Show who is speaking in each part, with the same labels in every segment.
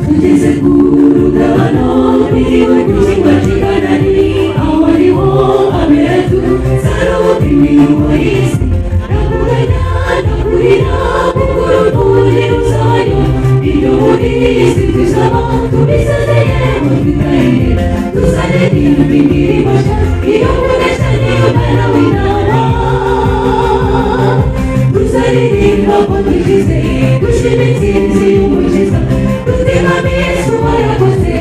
Speaker 1: tugeze ku rugabano rw'igihugu cy'ingajiganani aho ariho habera tuzaruhuka imirimo y'isi nakuganya nakurira kuko urumuri ruzayo iyo muri isi tuzaba tubisazeye ngo twitaye tuzaririmba imirimo nshya iyo muresha niyo mwana w'intama tuzaririmba ko dukize dushima intsinzi y'umukiza tutimame Yesu warakoze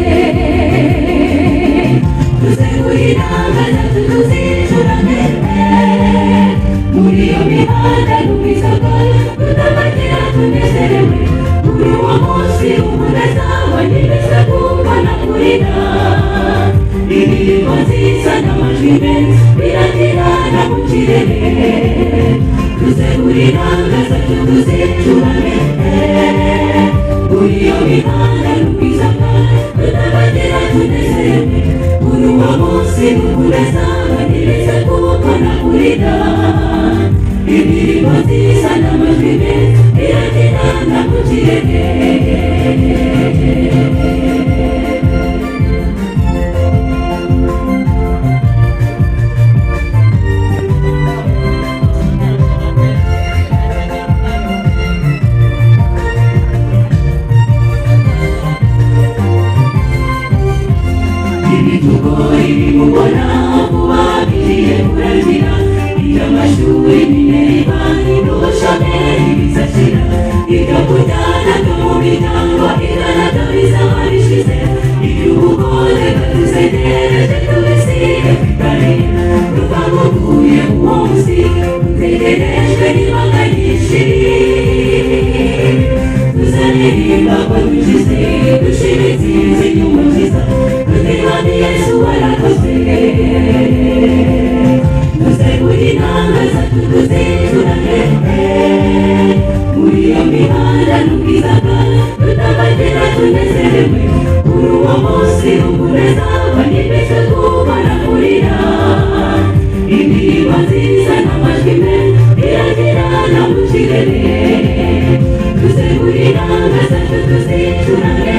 Speaker 1: tuzeguriraga tuzicurane muri iyo mihanda n'ubwizaga tutabagira tunezerewe kuri uwo munsi umuneza wanyibeza kubona kurira indirimbo nziza n'amajwi meza biragirana mu kirere tuzeguriraga tuzicurane muri iyo mihanda n'ubwizaga tutabagira tunezerewe kuri uwo munsi umuneza wanyibeza kubona kurira indirimbo nziza n'amajwi meza biragirana mu kirere ibitugori bimubona vuba bigiye kurangira iby'amashuri bineba n'ubushomeri bizashira ibyo kujyana no mu miryango iganaga bizaba bishize iby'ubugore tuzegereje tubisige twitarira rubamuguye umunsi dutegerejwe n'imbaga nyinshi tuzaririmba ko dukize dushima intsinzi y'umukiza tutimame Yesu warakoze tuzeguriraga tuzicurane muri iyo mihanda n'ubwizaga tutabagira tunezerewe kuri uwo munsi umuneza wanyibeza kubona kurira indirimbo nziza n'amajwi meza biragirana mu kirere tuzeguriraga tuzicurane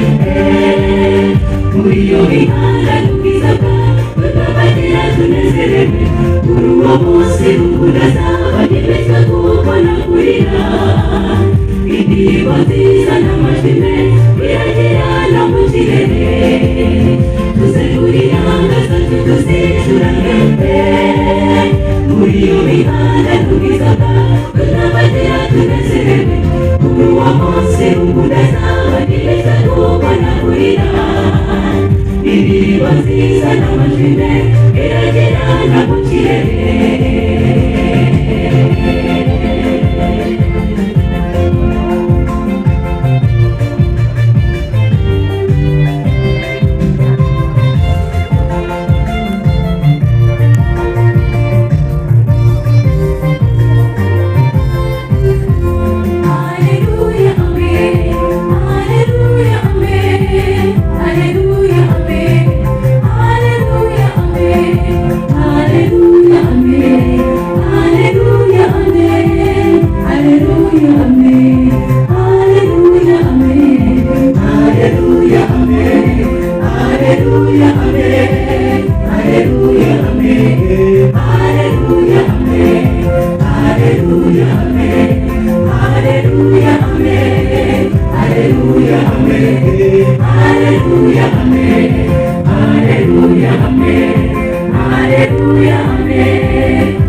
Speaker 1: muri iyo mihanda n'ubwizaga tutabagira tunezerewe kuri uwo munsi umuneza wanyibeza kubona kurira indirimbo nziza n'amajwi meza biragirana mu kirere tuzeguriraga tuzicurane muri iyo mihanda n'ubwizaga tutabagira tunezerewe kuri uwo munsi umuneza wanyibeza kubona kurira indirimbo nziza n'amajwi meza biragirana mu kirere Hallelujah, amen. Hallelujah, amen.